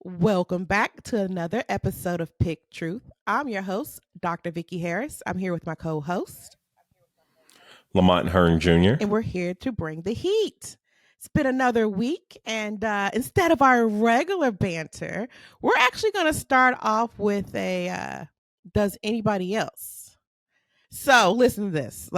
Welcome back to another episode of Pick Truth. I'm your host, Dr. Vicki Harris. I'm here with my co-host, Lamont Hearn Jr. and we're here to bring the heat. It's been another week, and instead of our regular banter, we're actually going to start off with a does anybody else? So listen to this.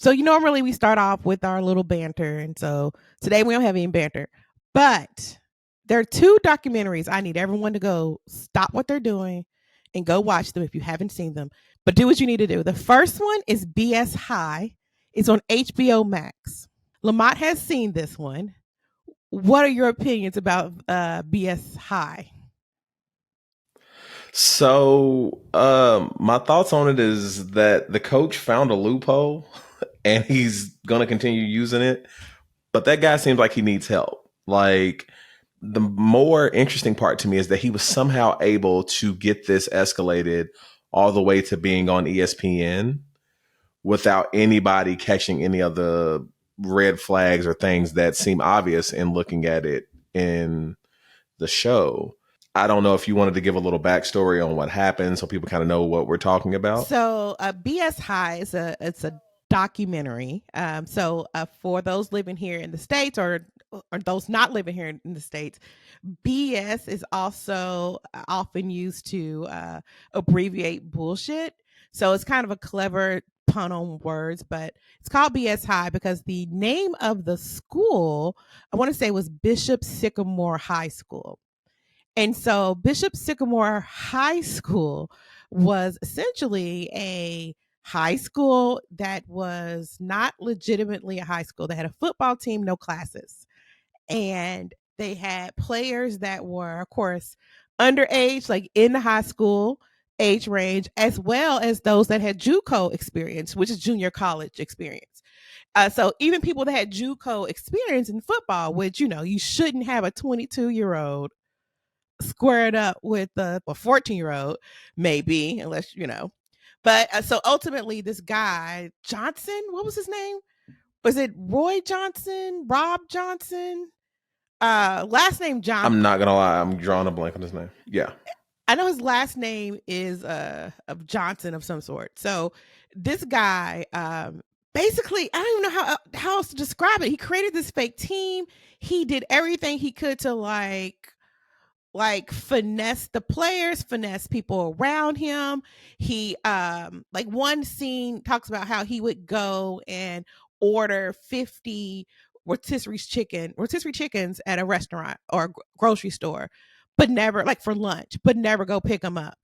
Normally we start off with our little banter, and so today we don't have any banter, but there are two documentaries I need everyone to go stop what they're doing and go watch them if you haven't seen them. But do what you need to do. The first one is BS High. It's on HBO Max. Lamont has seen this one. What are your opinions about BS High? So, my thoughts on it is that the coach found a loophole and he's going to continue using it. But that guy seems like he needs help. Like, the more interesting part to me is that he was somehow able to get this escalated all the way to being on ESPN without anybody catching any of the red flags or things that seem obvious in looking at it in the show. I don't know if you wanted to give a little backstory on what happened so people kind of know what we're talking about. So, BS High is a documentary. For those living here in the States or those not living here in the States, BS is also often used to abbreviate bullshit. So it's kind of a clever pun on words, but it's called BS High because the name of the school, I want to say, was Bishop Sycamore High School. And so Bishop Sycamore High School was essentially a high school that was not legitimately a high school. They had a football team, no classes. And they had players that were, of course, underage, like in the high school age range, as well as those that had JUCO experience, which is junior college experience. So even people that had JUCO experience in football, which, you shouldn't have a 22-year-old squared up with a 14-year-old, maybe, unless, But so ultimately, this guy, Johnson, what was his name? Was it Roy Johnson, Rob Johnson? Last name Johnson. I'm not gonna lie, I'm drawing a blank on his name. Yeah. I know his last name is of Johnson of some sort. So this guy, basically, I don't even know how else to describe it. He created this fake team. He did everything he could to finesse the players, finesse people around him. He like one scene talks about how he would go and order 50 rotisserie chickens at a restaurant or a grocery store, but never, like, for lunch, but never go pick them up.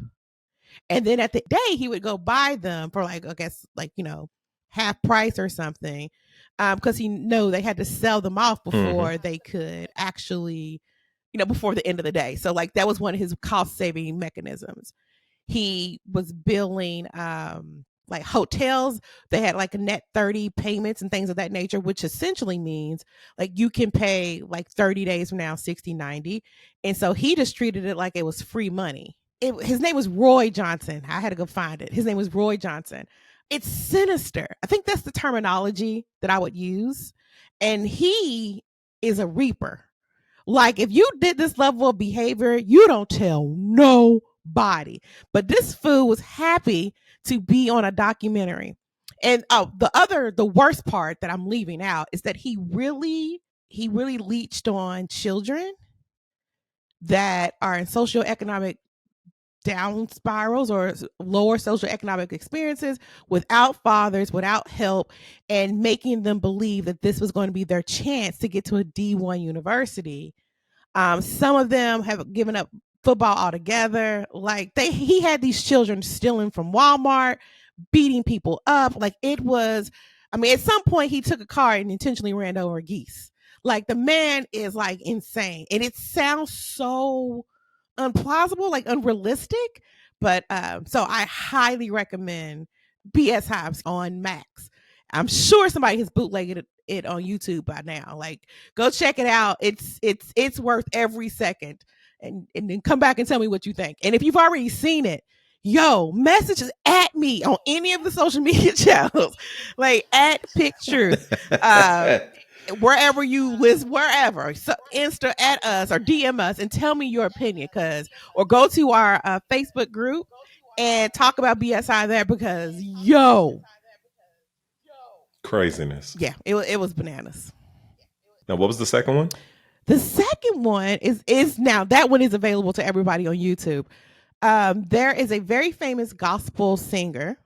And then at the day he would go buy them for, like, I guess, like, half price or something, because he knew they had to sell them off before they could actually, before the end of the day. So, like, that was one of his cost saving mechanisms. He was billing like hotels. They had like a net 30 payments and things of that nature, which essentially means like you can pay like 30 days from now, 60, 90. And so he just treated it like it was free money. His name was Roy Johnson. I had to go find it. His name was Roy Johnson. It's sinister. I think that's the terminology that I would use. And he is a reaper. Like, if you did this level of behavior, you don't tell nobody. But this fool was happy to be on a documentary. And the worst part that I'm leaving out is that he really leached on children that are in socioeconomic down spirals or lower socioeconomic experiences, without fathers, without help, and making them believe that this was going to be their chance to get to a D1 university. Some of them have given up football altogether. Like, he had these children stealing from Walmart, beating people up. Like, it was, I mean, at some point he took a car and intentionally ran over geese. Like, the man is like insane. And it sounds so unplausible, like unrealistic. But so I highly recommend BS Hives on Max. I'm sure somebody has bootlegged it on YouTube by now. Like, go check it out. It's worth every second. And then come back and tell me what you think. And if you've already seen it, messages at me on any of the social media channels, like at Pick Truth. wherever you list, wherever. So Insta at us or DM us and tell me your opinion, cause or go to our Facebook group and talk about BSI there because Craziness. yeah, it was bananas. Now, what was the second one? The second one is now that one is available to everybody on YouTube. There is a very famous gospel singer,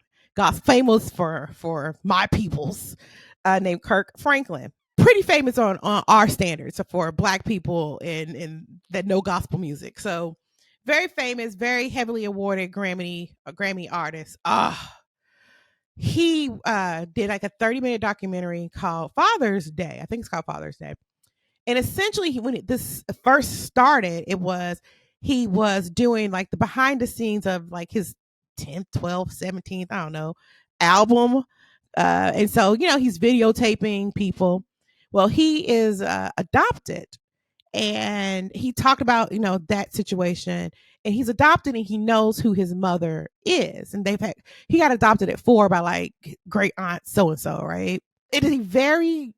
famous for my peoples, named Kirk Franklin. Pretty famous on our standards for Black people in that know gospel music. So very famous, very heavily awarded Grammy artist. He did like a 30-minute documentary called Father's Day. I think it's called Father's Day. And essentially, this first started, he was doing like the behind the scenes of like his 10th, 12th, 17th, I don't know, album. And so, he's videotaping people. Well, he is adopted. And he talked about, that situation. And he's adopted and he knows who his mother is. And he got adopted at 4 by like great aunt so and so, right? It is a very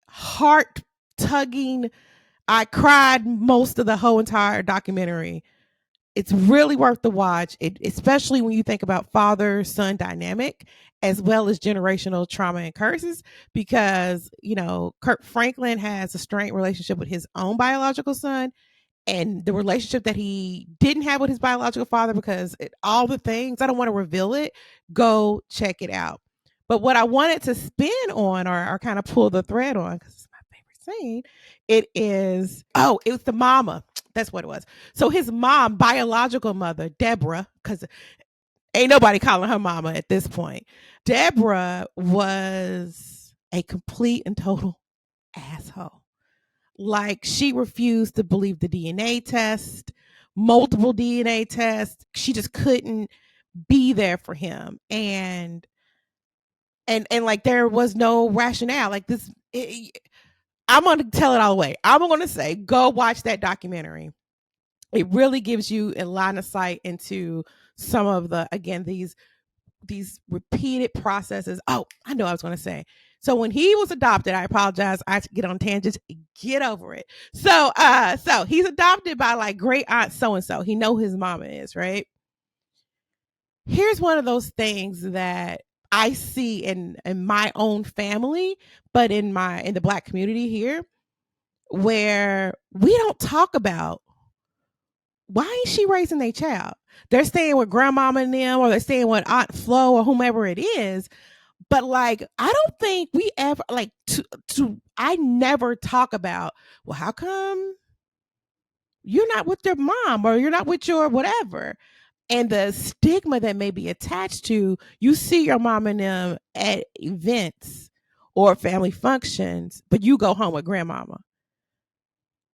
heart tugging. I cried most of the whole entire documentary. It's really worth the watch, especially when you think about father son dynamic as well as generational trauma and curses. Because Kirk Franklin has a strained relationship with his own biological son, and the relationship that he didn't have with his biological father, because all the things, I don't want to reveal it. Go check it out. But what I wanted to spin on, or kind of pull the thread on, because it's my favorite scene, it was the mama. That's what it was. So his mom, biological mother, Deborah, because ain't nobody calling her mama at this point. Deborah was a complete and total asshole. Like, she refused to believe the DNA test, multiple DNA tests. She just couldn't be there for him. And like, there was no rationale. Like, I'm going to tell it all the way. I'm going to say, go watch that documentary. It really gives you a line of sight into some of the, again, these repeated processes. Oh, I know what I was going to say. So when he was adopted, I apologize, I get on tangents. Get over it. So he's adopted by like great aunt so and so. He know his mama is, right? Here's one of those things that I see in my own family, but in the Black community here, where we don't talk about why ain't she raising their child. They're staying with grandmama and them, or they're staying with Aunt Flo or whomever it is. But like, I don't think we ever like I never talk about, well, how come you're not with your mom or you're not with your whatever? And the stigma that may be attached to, you see your mom and them at events or family functions, but you go home with grandmama,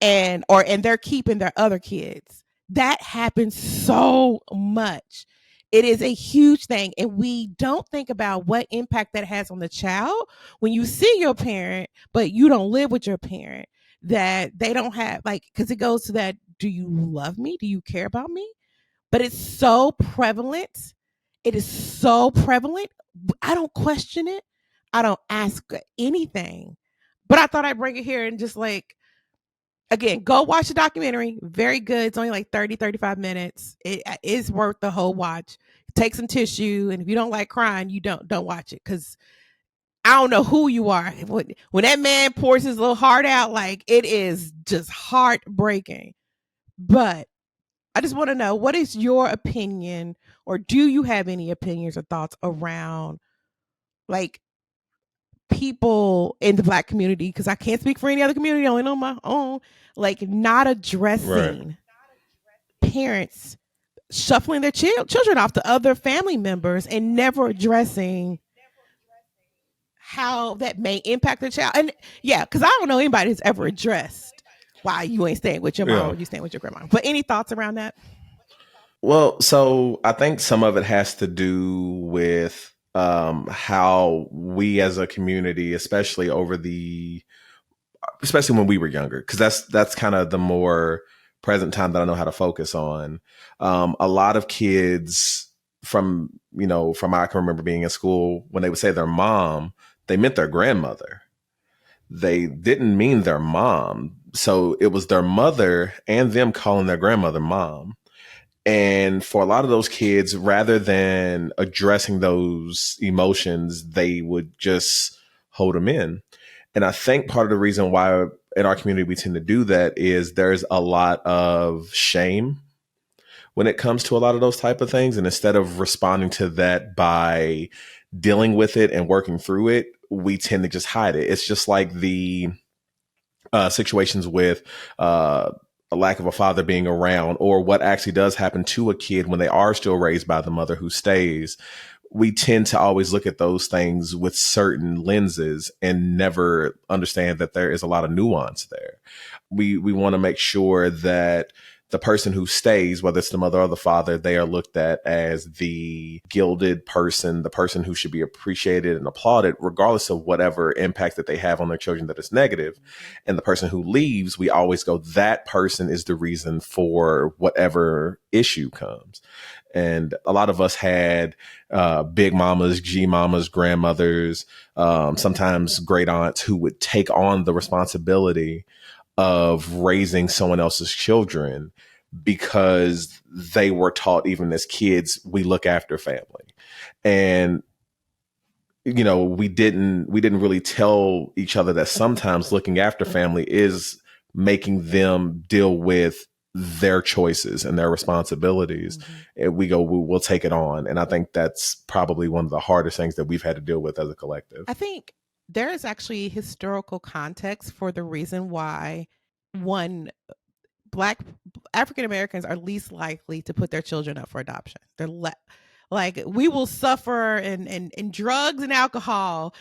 and they're keeping their other kids. That happens so much. It is a huge thing, and we don't think about what impact that has on the child when you see your parent but you don't live with your parent, that they don't have, like, because it goes to that, do you love me, do you care about me? But it's so prevalent. It is so prevalent. I don't question it. I don't ask anything. But I thought I'd bring it here and just like, again, go watch the documentary. Very good. It's only like 30-35 minutes. It is worth the whole watch. Take some tissue, and if you don't like crying, you don't watch it, because I don't know who you are. When that man pours his little heart out, like, it is just heartbreaking. But I just want to know, what is your opinion, or do you have any opinions or thoughts around like people in the Black community? Because I can't speak for any other community, I only know my own. Like, not Right. addressing parents shuffling their children off to other family members and never addressing how that may impact the child. And yeah, because I don't know anybody who's ever addressed why you ain't staying with your mom Yeah. or you staying with your grandma. But any thoughts around that? Well, so I think some of it has to do with how we as a community, especially when we were younger, because that's kind of the more present time that I know how to focus on. A lot of kids from I can remember being in school, when they would say their mom, they meant their grandmother. they didn't mean their mom. So it was their mother and them calling their grandmother mom. And for a lot of those kids, rather than addressing those emotions, they would just hold them in. And I think part of the reason why in our community we tend to do that is there's a lot of shame when it comes to a lot of those type of things. And instead of responding to that by dealing with it and working through it, we tend to just hide it. It's just like the situations with a lack of a father being around, or what actually does happen to a kid when they are still raised by the mother who stays. We tend to always look at those things with certain lenses and never understand that there is a lot of nuance there. We want to make sure that the person who stays, whether it's the mother or the father, they are looked at as the gilded person, the person who should be appreciated and applauded, regardless of whatever impact that they have on their children that is negative. And the person who leaves, we always go, that person is the reason for whatever issue comes. And a lot of us had big mamas, G mamas, grandmothers, sometimes great aunts who would take on the responsibility of raising someone else's children because they were taught, even as kids, we look after family. And you know, we didn't really tell each other that sometimes looking after family is making them deal with their choices and their responsibilities. And we'll take it on. And I think that's probably one of the hardest things that we've had to deal with as a collective. I think there is actually historical context for the reason why one black African Americans are least likely to put their children up for adoption. Like we will suffer in drugs and alcohol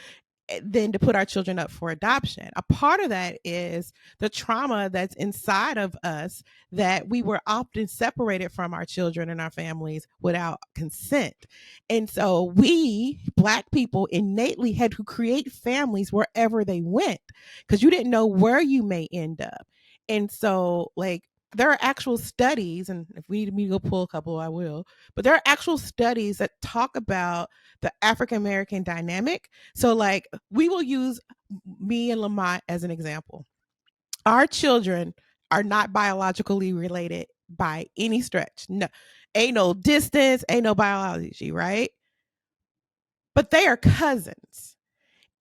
than to put our children up for adoption. A part of that is the trauma that's inside of us, that we were often separated from our children and our families without consent. And so we, Black people, innately had to create families wherever they went because you didn't know where you may end up. And so, like, there are actual studies, and if we need me to go pull a couple, I will. But there are actual studies that talk about the African American dynamic. So, like, we will use me and Lamont as an example. Our children are not biologically related by any stretch. No, ain't no distance, ain't no biology, right? But they are cousins,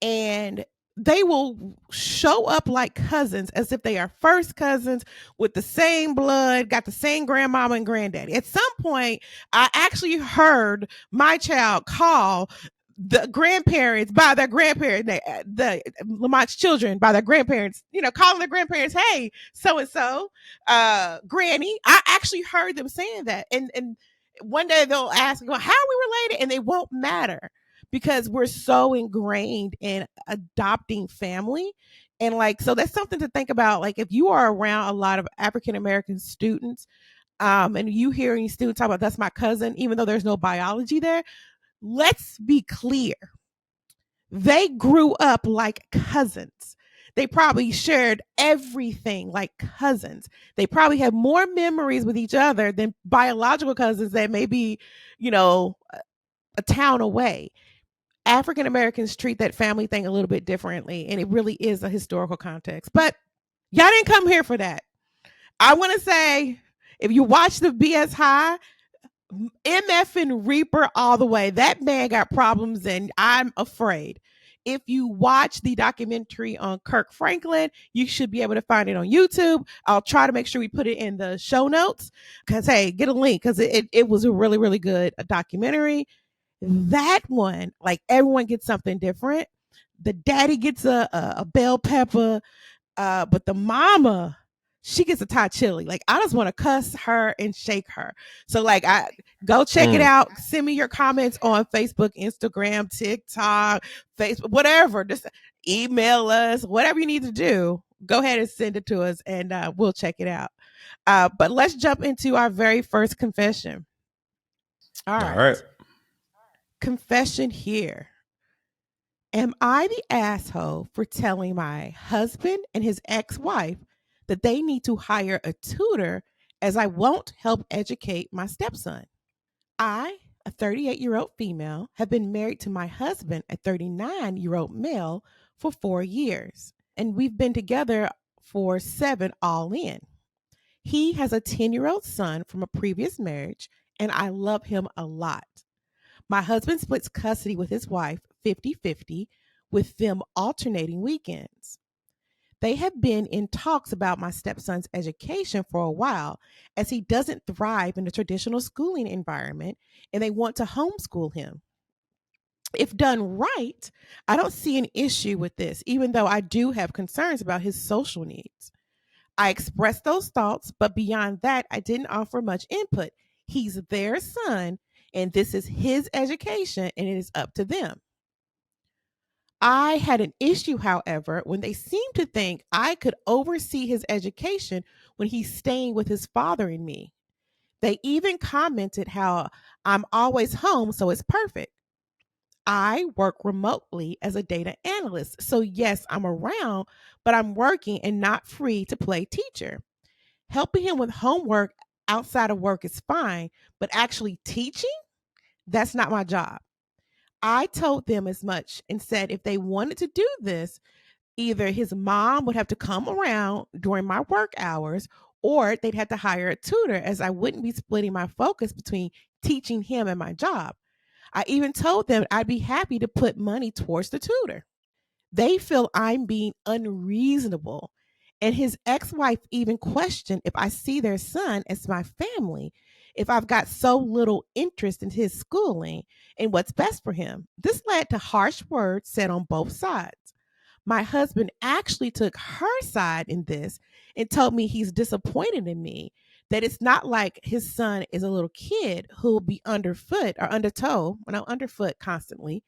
and they will show up like cousins as if they are first cousins with the same blood, got the same grandmama and granddaddy. At some point, I actually heard my child call the grandparents by their grandparents, the Lamont's children by their grandparents, calling their grandparents, hey, so and so, granny. I actually heard them saying that. And one day they'll ask, how are we related? And they won't matter because we're so ingrained in adopting family. And like, so that's something to think about. Like, if you are around a lot of African American students, and you hear any students talk about that's my cousin, even though there's no biology there, let's be clear. They grew up like cousins. They probably shared everything like cousins. They probably have more memories with each other than biological cousins that may be, a town away. African Americans treat that family thing a little bit differently, and it really is a historical context. But y'all didn't come here for that. I want to say, if you watch the BS High, MF and Reaper all the way. That man got problems, and I'm afraid. If you watch the documentary on Kirk Franklin, you should be able to find it on YouTube. I'll try to make sure we put it in the show notes because, hey, get a link because it was a really, really good documentary. That one, like, everyone gets something different. The daddy gets a bell pepper, but the mama, she gets a Thai chili. Like, I just want to cuss her and shake her. So, like, I go check it out. Send me your comments on Facebook, Instagram, TikTok, Facebook, whatever. Just email us, whatever you need to do. Go ahead and send it to us, and we'll check it out. But let's jump into our very first confession. All right. Confession here. Am I the asshole for telling my husband and his ex-wife that they need to hire a tutor as I won't help educate my stepson? I, a 38-year-old female, have been married to my husband, a 39-year-old male, for 4 years. and we've been together for 7 all in. He has a 10-year-old son from a previous marriage, and I love him a lot. My husband splits custody with his wife 50-50, with them alternating weekends. They have been in talks about my stepson's education for a while, as he doesn't thrive in a traditional schooling environment and they want to homeschool him. If done right, I don't see an issue with this, even though I do have concerns about his social needs. I expressed those thoughts, but beyond that, I didn't offer much input. He's their son, and this is his education, and it is up to them. I had an issue, however, when they seemed to think I could oversee his education when he's staying with his father and me. They even commented how I'm always home, so it's perfect. I work remotely as a data analyst. So, yes, I'm around, but I'm working and not free to play teacher. Helping him with homework outside of work is fine, but actually teaching, that's not my job. I told them as much and said if they wanted to do this, either his mom would have to come around during my work hours or they'd have to hire a tutor, as I wouldn't be splitting my focus between teaching him and my job. I even told them I'd be happy to put money towards the tutor. They feel I'm being unreasonable. And his ex wife even questioned if I see their son as my family, if I've got so little interest in his schooling and what's best for him. This led to harsh words said on both sides. My husband actually took her side in this and told me he's disappointed in me, that it's not like his son is a little kid who'll be underfoot or undertow, no, underfoot constantly.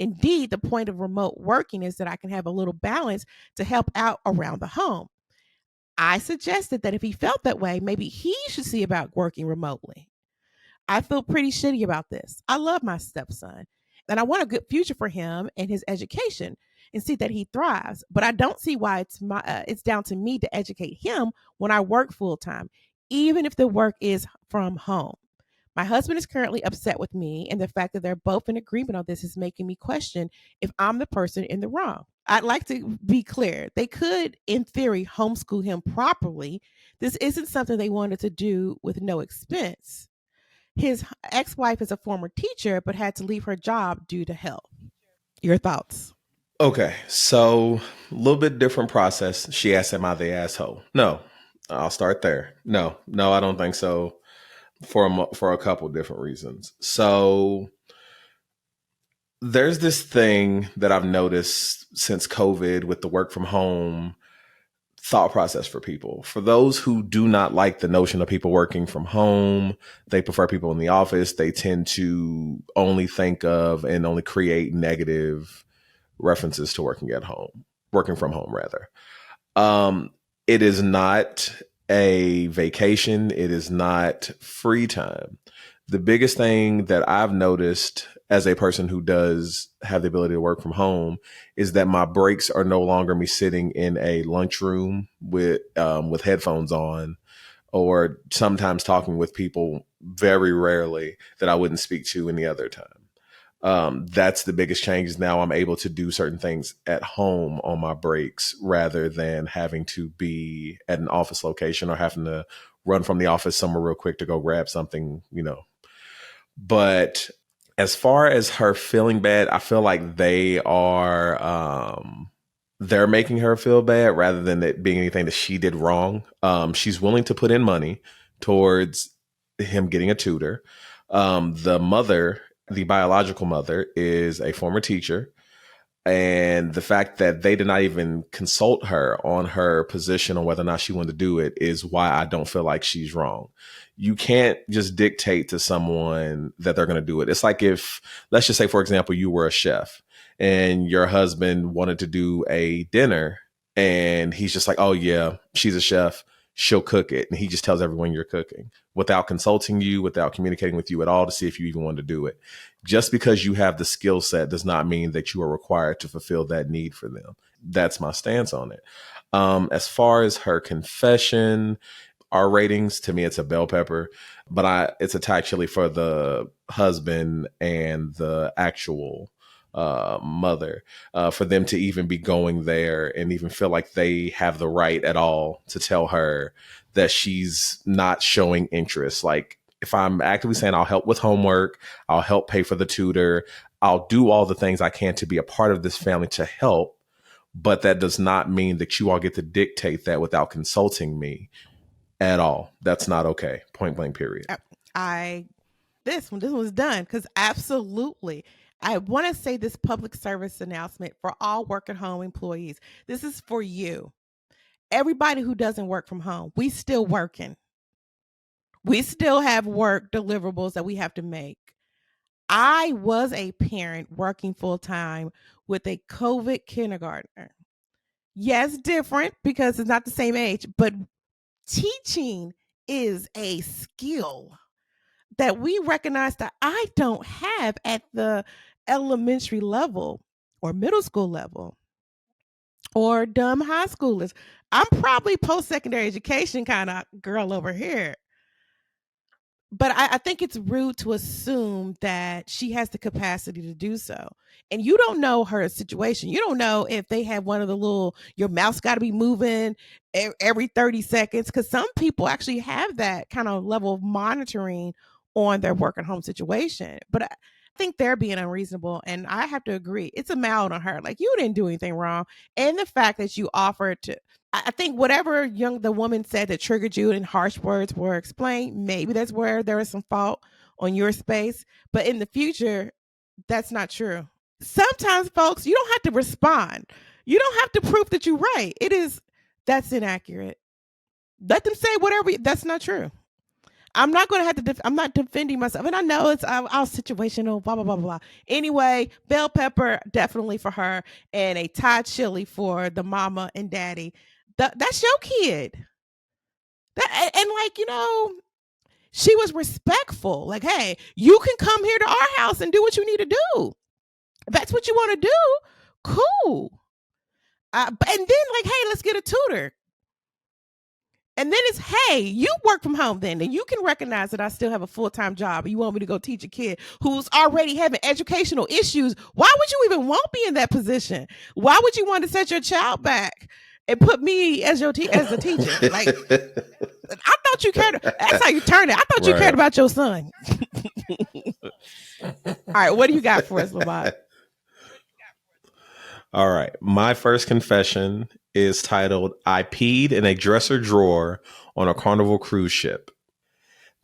Indeed, the point of remote working is that I can have a little balance to help out around the home. I suggested that if he felt that way, maybe he should see about working remotely. I feel pretty shitty about this. I love my stepson and I want a good future for him and his education and see that he thrives. But I don't see why it's down to me to educate him when I work full time, even if the work is from home. My husband is currently upset with me, and the fact that they're both in agreement on this is making me question if I'm the person in the wrong. I'd like to be clear. They could, in theory, homeschool him properly. This isn't something they wanted to do with no expense. His ex wife is a former teacher, but had to leave her job due to health. Your thoughts? Okay, so a little bit different process. She asked, "Am I the asshole?" No, I'll start there. No, no, I don't think so. For a couple different reasons. So there's this thing that I've noticed since COVID with the work from home thought process for people. For those who do not like the notion of people working from home, they prefer people in the office. They tend to only think of and only create negative references to working from home rather. Um, it is not a vacation. It is not free time. The biggest thing that I've noticed as a person who does have the ability to work from home is that my breaks are no longer me sitting in a lunchroom with headphones on, or sometimes talking with people very rarely that I wouldn't speak to any other time. That's the biggest change. Is now I'm able to do certain things at home on my breaks rather than having to be at an office location or having to run from the office somewhere real quick to go grab something. But as far as her feeling bad, I feel like they're making her feel bad rather than it being anything that she did wrong. She's willing to put in money towards him getting a tutor. The mother, the biological mother, is a former teacher. And the fact that they did not even consult her on her position on whether or not she wanted to do it is why I don't feel like she's wrong. You can't just dictate to someone that they're going to do it. It's like if, let's just say, for example, you were a chef and your husband wanted to do a dinner and he's just like, oh, yeah, she's a chef. She'll cook it. And he just tells everyone you're cooking without consulting you, without communicating with you at all to see if you even want to do it. Just because you have the skill set does not mean that you are required to fulfill that need for them. That's my stance on it. As far as her confession, our ratings, to me, it's a bell pepper, but it's a tie chili for the husband and the actual mother, for them to even be going there and even feel like they have the right at all to tell her that she's not showing interest. Like, if I'm actively saying I'll help with homework, I'll help pay for the tutor, I'll do all the things I can to be a part of this family to help, but that does not mean that you all get to dictate that without consulting me at all. That's not okay. Point blank, period. I this was done because absolutely. I want to say this public service announcement for all work at home employees. This is for you. Everybody who doesn't work from home, we still working. We still have work deliverables that we have to make. I was a parent working full time with a COVID kindergartner. Yes, different because it's not the same age, but teaching is a skill that we recognize that I don't have at the elementary level or middle school level or dumb high schoolers. I'm probably post secondary education kind of girl over here. But I think it's rude to assume that she has the capacity to do so. And you don't know her situation. You don't know if they have one of the little, your mouse got to be moving every 30 seconds. Because some people actually have that kind of level of monitoring on their work at home situation. But I think they're being unreasonable. And I have to agree. It's a mal on her. Like, you didn't do anything wrong. And the fact that you offered to, I think whatever the woman said that triggered you in harsh words were explained. Maybe that's where there was some fault on your space. But in the future, that's not true. Sometimes, folks, you don't have to respond. You don't have to prove that you're right. That's inaccurate. Let them say whatever. That's not true. I'm not going to have to. I'm not defending myself, and I know it's all situational. Blah blah blah blah. Anyway, bell pepper definitely for her, and a Thai chili for the mama and daddy. That's your kid. And like, she was respectful. Like, hey, you can come here to our house and do what you need to do. If that's what you want to do, cool. And then like, hey, let's get a tutor. And then it's, hey, you work from home then, and you can recognize that I still have a full-time job, and you want me to go teach a kid who's already having educational issues. Why would you even want me in that position? Why would you want to set your child back and put me as as the teacher? Like, I thought you cared. That's how you turn it. I thought you cared about your son. All right, what do you got for us, Lamont? All right. My first confession is titled, I peed in a dresser drawer on a Carnival cruise ship.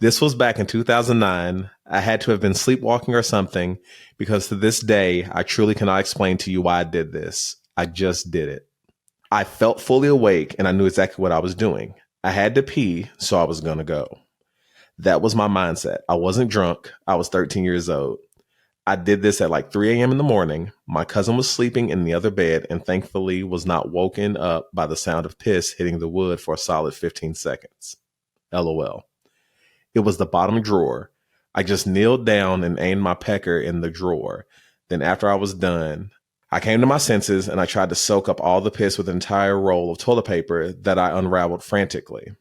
This was back in 2009. I had to have been sleepwalking or something, because to this day, I truly cannot explain to you why I did this. I just did it. I felt fully awake and I knew exactly what I was doing. I had to pee, so I was going to go. That was my mindset. I wasn't drunk. I was 13 years old. I did this at like 3 a.m. in the morning. My cousin was sleeping in the other bed and thankfully was not woken up by the sound of piss hitting the wood for a solid 15 seconds. LOL. It was the bottom drawer. I just kneeled down and aimed my pecker in the drawer. Then after I was done, I came to my senses and I tried to soak up all the piss with an entire roll of toilet paper that I unraveled frantically.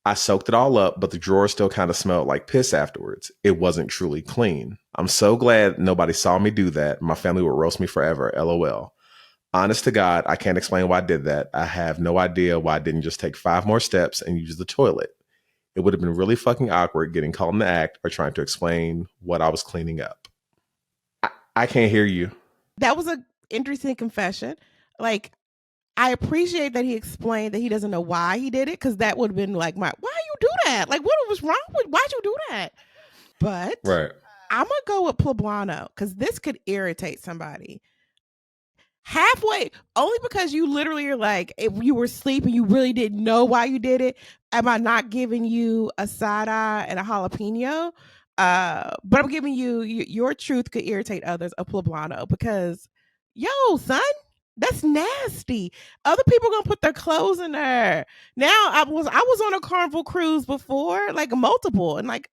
I soaked it all up, but the drawer still kind of smelled like piss afterwards. It wasn't truly clean. I'm so glad nobody saw me do that. My family would roast me forever. LOL. Honest to God, I can't explain why I did that. I have no idea why I didn't just take 5 more steps and use the toilet. It would have been really fucking awkward getting caught in the act or trying to explain what I was cleaning up. I can't hear you. That was an interesting confession. Like, I appreciate that he explained that he doesn't know why he did it, because that would have been like, why you do that? Like, what was wrong with, why'd you do that? But Right. I'm going to go with Poblano, because this could irritate somebody. Halfway, only because you literally are like, if you were asleep and you really didn't know why you did it, am I not giving you a side eye and a jalapeno? But I'm giving you, your truth could irritate others, a Poblano, because, yo, son, that's nasty. Other people gonna put their clothes in there. Now I was on a Carnival cruise before, like multiple, and like,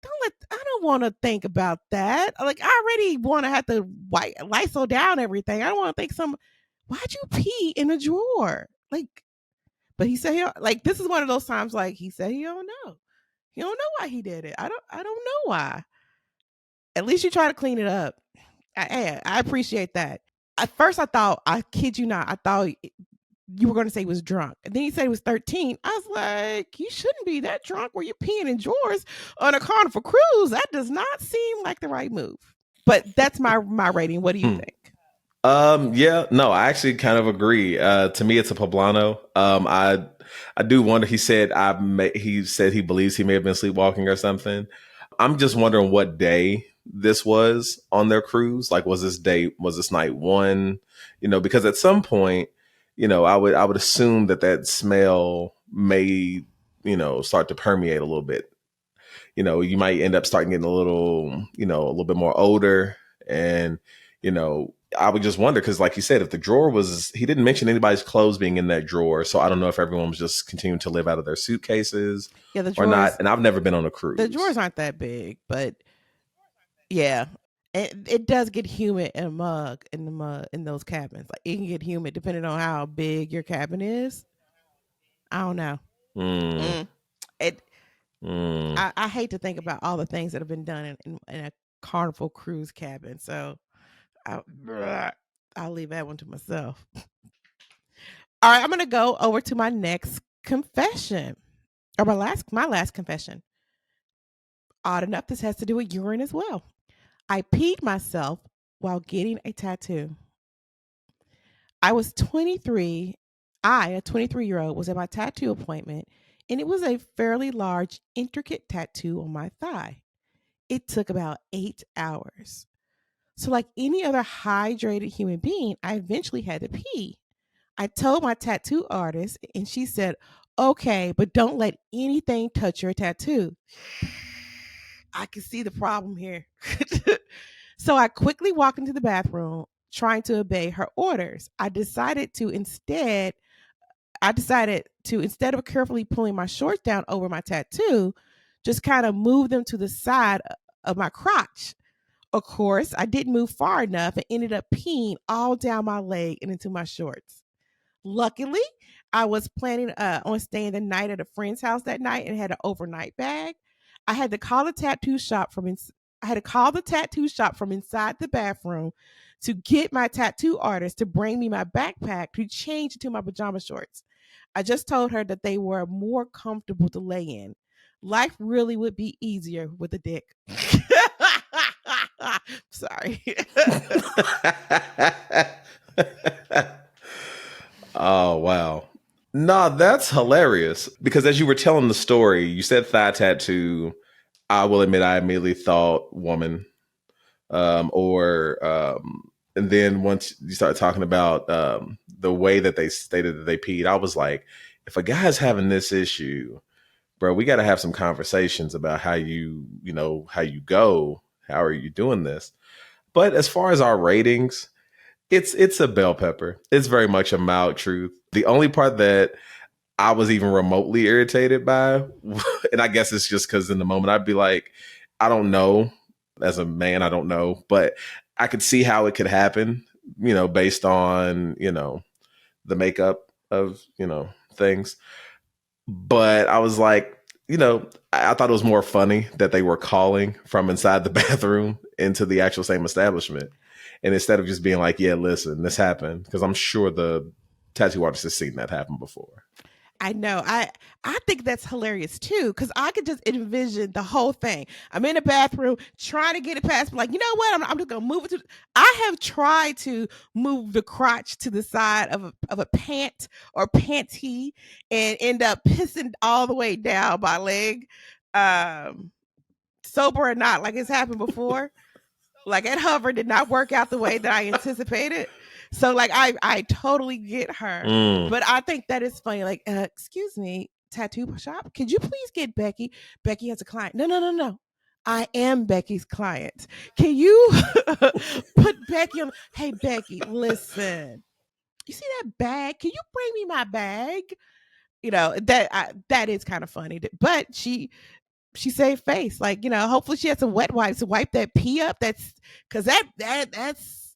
I don't want to think about that. Like, I already want to have to Lysol down everything. I don't want to think why'd you pee in a drawer? Like, but he said like, this is one of those times, like, he said he don't know. He don't know why he did it. I don't know why. At least you try to clean it up. I appreciate that. At first, I thought, I kid you not, I thought you were going to say he was drunk. And then you said he was 13. I was like, you shouldn't be that drunk where you're peeing in drawers on a Carnival cruise. That does not seem like the right move. But that's my rating. What do you think? Yeah, no, I actually kind of agree. To me, it's a poblano. I do wonder. He said he believes he may have been sleepwalking or something. I'm just wondering what day this was on their cruise. Like, was this night one? Because at some point, I would assume that smell may, start to permeate a little bit. You might end up starting getting a little bit more odor. And, I would just wonder, because like you said, if the drawer he didn't mention anybody's clothes being in that drawer. So I don't know if everyone was just continuing to live out of their suitcases Yeah, the or not. drawers. And I've never been on a cruise. The drawers aren't that big, but yeah, it does get humid in the mug in those cabins. Like it can get humid depending on how big your cabin is. I don't know. Mm, Mm. It. mm. I hate to think about all the things that have been done in a Carnival cruise cabin. So I'll leave that one to myself. All right, I'm gonna go over to my next confession, or my last confession. Odd enough, this has to do with urine as well. I peed myself while getting a tattoo. I was 23. A 23-year-old, was at my tattoo appointment, and it was a fairly large, intricate tattoo on my thigh. It took about 8 hours. So, like any other hydrated human being, I eventually had to pee. I told my tattoo artist, and she said, okay, but don't let anything touch your tattoo. I can see the problem here. So I quickly walked into the bathroom trying to obey her orders. Instead of carefully pulling my shorts down over my tattoo, just kind of move them to the side of my crotch. Of course, I didn't move far enough and ended up peeing all down my leg and into my shorts. Luckily, I was planning on staying the night at a friend's house that night and had an overnight bag. I had to call the tattoo shop from ins- I had to call the tattoo shop from inside the bathroom to get my tattoo artist to bring me my backpack to change into my pajama shorts. I just told her that they were more comfortable to lay in. Life really would be easier with a dick. Sorry. Oh, wow. Nah, that's hilarious. Because as you were telling the story, you said thigh tattoo. I will admit, I immediately thought woman. And then once you start talking about the way that they stated that they peed, I was like, if a guy's having this issue, bro, we got to have some conversations about how you go. How are you doing this? But as far as our ratings, it's a bell pepper. It's very much a mild truth. The only part that I was even remotely irritated by, and I guess it's just because in the moment I'd be like, I don't know. As a man, I don't know, but I could see how it could happen, based on, the makeup of, things. But I was like, I thought it was more funny that they were calling from inside the bathroom into the actual same establishment. And instead of just being like, yeah, listen, this happened, because I'm sure the tattoo artist has seen that happen before. I know. I think that's hilarious too, because I could just envision the whole thing. I'm in a bathroom trying to get it past, like, you know what? I'm just gonna move it to. I have tried to move the crotch to the side of a pant or panty and end up pissing all the way down my leg. Um, Sober or not, like it's happened before. Like at Hover did not work out the way that I anticipated. So like I totally get her, Mm. but I think that is funny. Like, excuse me, tattoo shop, could you please get Becky? Becky has a client. No, no, no, no. I am Becky's client. Can you put Becky on? Hey Becky, listen. You see that bag? Can you bring me my bag? That is kind of funny. But she saved face. Like, hopefully she had some wet wipes to wipe that pee up. That's because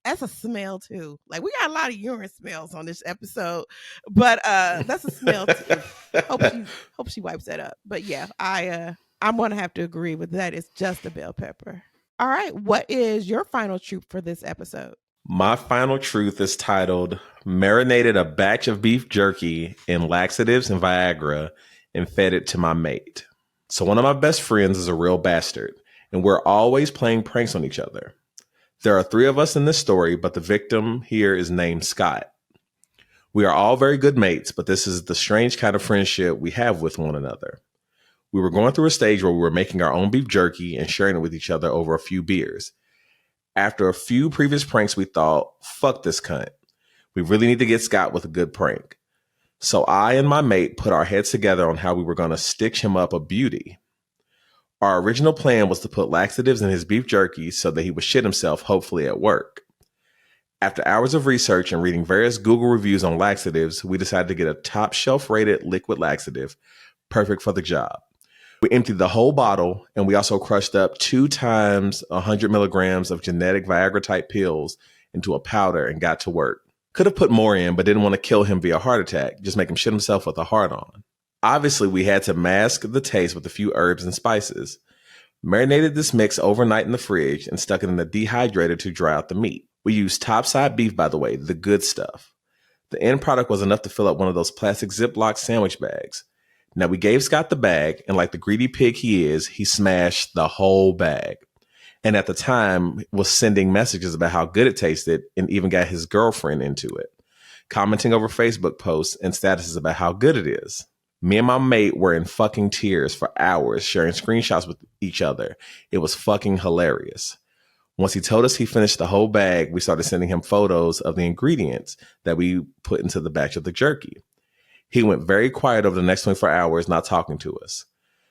that's a smell too. Like we got a lot of urine smells on this episode, but that's a smell too. Hope she wipes that up. But yeah, I'm gonna have to agree with that. It's just a bell pepper. All right. What is your final truth for this episode? My final truth is titled Marinated a batch of beef jerky in laxatives and Viagra and fed it to my mate. So, one of my best friends is a real bastard, and we're always playing pranks on each other. There are three of us in this story, but the victim here is named Scott. We are all very good mates, but this is the strange kind of friendship we have with one another. We were going through a stage where we were making our own beef jerky and sharing it with each other over a few beers. After a few previous pranks, we thought, fuck this cunt. We really need to get Scott with a good prank. So I and my mate put our heads together on how we were going to stitch him up a beauty. Our original plan was to put laxatives in his beef jerky so that he would shit himself, hopefully at work. After hours of research and reading various Google reviews on laxatives, we decided to get a top shelf rated liquid laxative, perfect for the job. We emptied the whole bottle, and we also crushed up 2 times 100 milligrams of genetic Viagra type pills into a powder and got to work. Could have put more in, but didn't want to kill him via heart attack, just make him shit himself with a heart on. Obviously, we had to mask the taste with a few herbs and spices. Marinated this mix overnight in the fridge and stuck it in the dehydrator to dry out the meat. We used topside beef, by the way, the good stuff. The end product was enough to fill up one of those plastic Ziploc sandwich bags. Now, we gave Scott the bag, and like the greedy pig he is, he smashed the whole bag. And at the time, was sending messages about how good it tasted and even got his girlfriend into it, commenting over Facebook posts and statuses about how good it is. Me and my mate were in fucking tears for hours, sharing screenshots with each other. It was fucking hilarious. Once he told us he finished the whole bag, we started sending him photos of the ingredients that we put into the batch of the jerky. He went very quiet over the next 24 hours, not talking to us.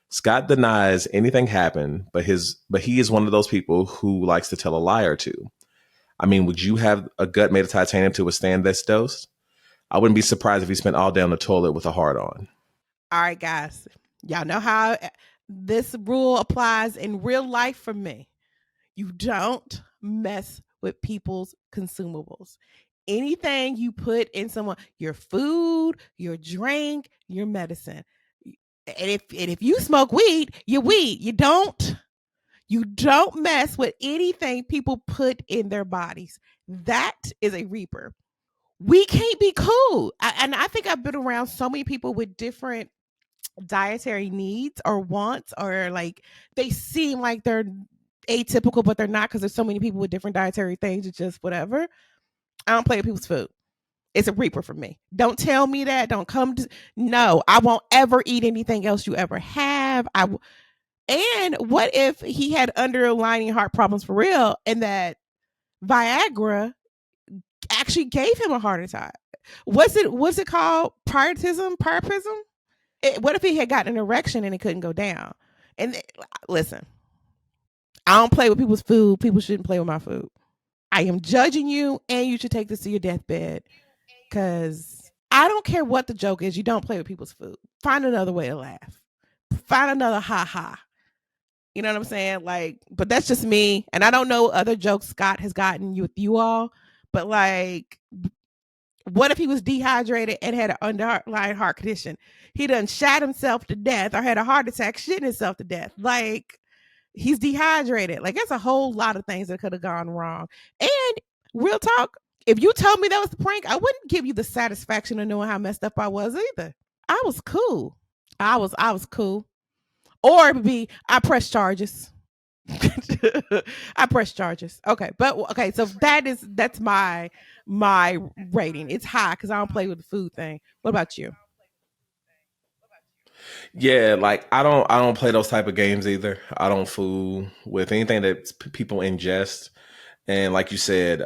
Scott denies anything happened, but he is one of those people who likes to tell a lie or two. I mean, would you have a gut made of titanium to withstand this dose? I wouldn't be surprised if he spent all day on the toilet with a heart on. All right, guys. Y'all know how this rule applies in real life for me. You don't mess with people's consumables. Anything you put in someone, your food, your drink, your medicine. And if you smoke weed, you weed. You don't mess with anything people put in their bodies. That is a reaper. We can't be cool. And I think I've been around so many people with different dietary needs or wants, or like they seem like they're atypical, but they're not, because there's so many people with different dietary things. It's just whatever. I don't play with people's food. It's a reaper for me. Don't tell me that. Don't come to. No, I won't ever eat anything else you ever have. And what if he had underlying heart problems for real, and that Viagra actually gave him a heart attack? What's it called? Priapism? What if he had gotten an erection and it couldn't go down? And listen, I don't play with people's food. People shouldn't play with my food. I am judging you, and you should take this to your deathbed, because I don't care what the joke is. You don't play with people's food. Find another way to laugh. Find another ha ha. You know what I'm saying? Like, but that's just me. And I don't know other jokes Scott has gotten with you all, but like, what if he was dehydrated and had an underlying heart condition? He done shot himself to death or had a heart attack, shitting himself to death. Like, he's dehydrated. Like, that's a whole lot of things that could have gone wrong. And real talk, if you told me that was the prank, I wouldn't give you the satisfaction of knowing how messed up I was either. I was cool. I was cool. Or it would be, I press charges. I press charges. Okay, but okay, so that's my rating. It's high because I don't play with the food thing. What about you? Yeah, like I don't play those type of games either. I don't fool with anything that people ingest. And like you said,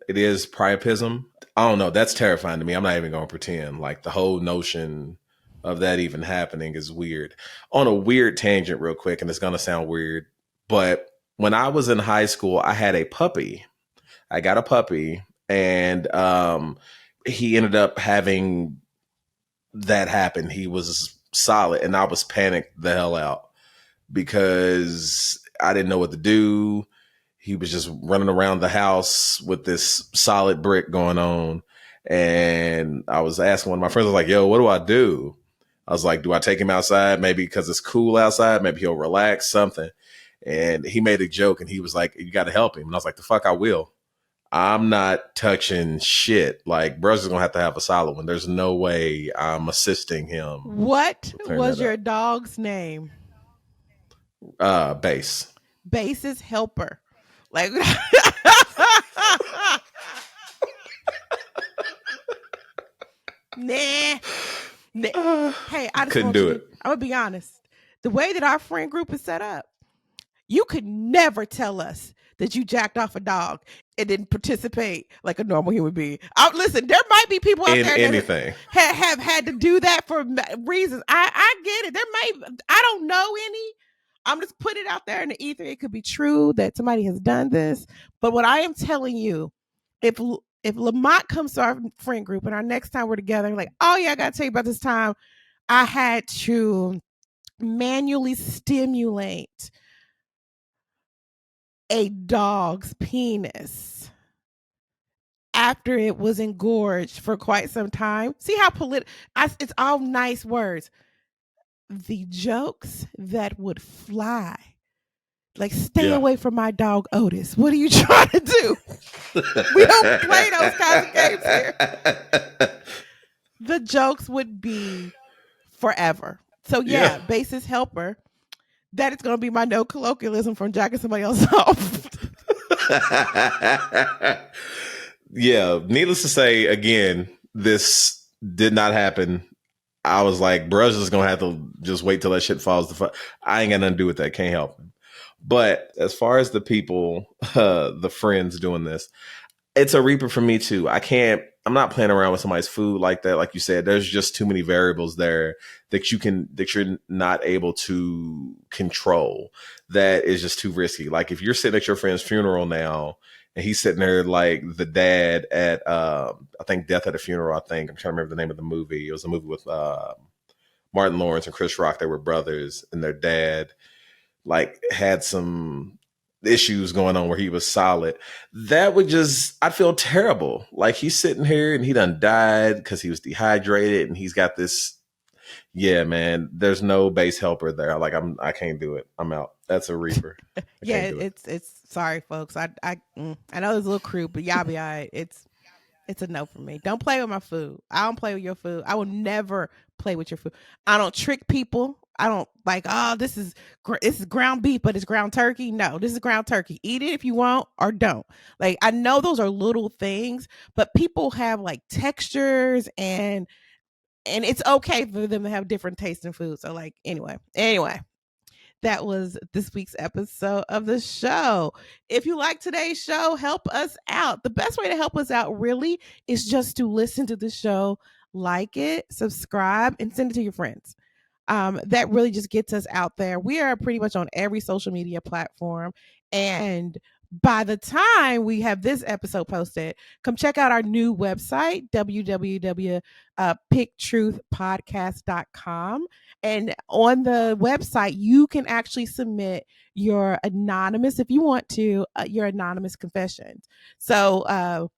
it is priapism. I don't know. That's terrifying to me. I'm not even going to pretend. Like the whole notion of that even happening is weird. On a weird tangent, real quick, and it's going to sound weird, but when I was in high school, I had a puppy. I got a puppy, and he ended up having that happen. He was solid, and I was panicked the hell out because I didn't know what to do. He was just running around the house with this solid brick going on. And I was asking one of my friends, I was like, yo, what do I do? I was like, do I take him outside? Maybe because it's cool outside. Maybe he'll relax, something. and he made a joke, and he was like, "You got to help him." And I was like, "The fuck I will. I'm not touching shit. Like, bro's gonna have to have a solid one. There's no way I'm assisting him What with clearing was that your up." dog's name? Base. Basis helper. Like nah. Nah. Hey, I just Couldn't want you do to, it. I'm gonna be honest. The way that our friend group is set up, you could never tell us that you jacked off a dog and didn't participate like a normal human being. Listen, there might be people out In there that anything. have had to do that for reasons. I get it. There may, I don't know any. I'm just putting it out there in the ether. It could be true that somebody has done this, but what I am telling you, if if Lamont comes to our friend group and our next time we're together, like, oh yeah, I gotta tell you about this time I had to manually stimulate a dog's penis after it was engorged for quite some time. See how it's all nice words. The jokes that would fly. Like, stay Yeah. away from my dog Otis. What are you trying to do? We don't play those kinds of games here. The jokes would be forever. So Yeah. yeah, basis helper. That is going to be my no colloquialism from jacking somebody else off. Yeah. Needless to say, again, this did not happen. I was like, bruh's just gonna have to just wait till that shit falls. I ain't got nothing to do with that. Can't help him. But as far as the people, the friends doing this, it's a reaper for me too. I'm not playing around with somebody's food like that. Like you said, there's just too many variables there that you're not able to control. That is just too risky. Like, if you're sitting at your friend's funeral now and he's sitting there like the dad at, I think Death at a Funeral, I'm trying to remember the name of the movie. It was a movie with, Martin Lawrence and Chris Rock. They were brothers, and their dad like had some issues going on where he was solid. That would just, I'd feel terrible. Like, he's sitting here and he done died because he was dehydrated, and he's got this. Yeah, man, there's no base helper there. Like, I can't do it. I'm out. That's a reaper. I Yeah, can't do it. it's sorry, folks. I know it's a little crude, but y'all be all right. It's a no for me. Don't play with my food. I don't play with your food. I will never play with your food. I don't trick people. I don't like, oh, this is ground beef, but it's ground turkey. No, this is ground turkey. Eat it if you want or don't. Like, I know those are little things, but people have like textures, and it's okay for them to have different tastes in food. So, like, anyway, that was this week's episode of the show. If you like today's show, help us out. The best way to help us out really is just to listen to the show, like it, subscribe, and send it to your friends. That really just gets us out there. We are pretty much on every social media platform. And by the time we have this episode posted, come check out our new website, www.picktruthpodcast.com. And on the website, you can actually submit your anonymous, if you want to, your anonymous confessions. So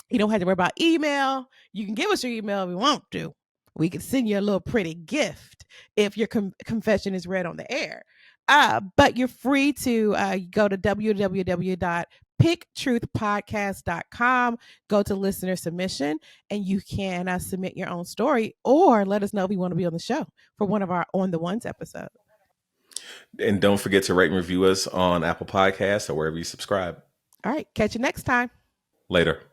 you don't have to worry about email. You can give us your email if you want to. We can send you a little pretty gift if your confession is read on the air. But you're free to go to www.picktruthpodcast.com, go to listener submission, and you can submit your own story, or let us know if you want to be on the show for one of our On the Ones episodes. And don't forget to rate and review us on Apple Podcasts or wherever you subscribe. All right. Catch you next time. Later.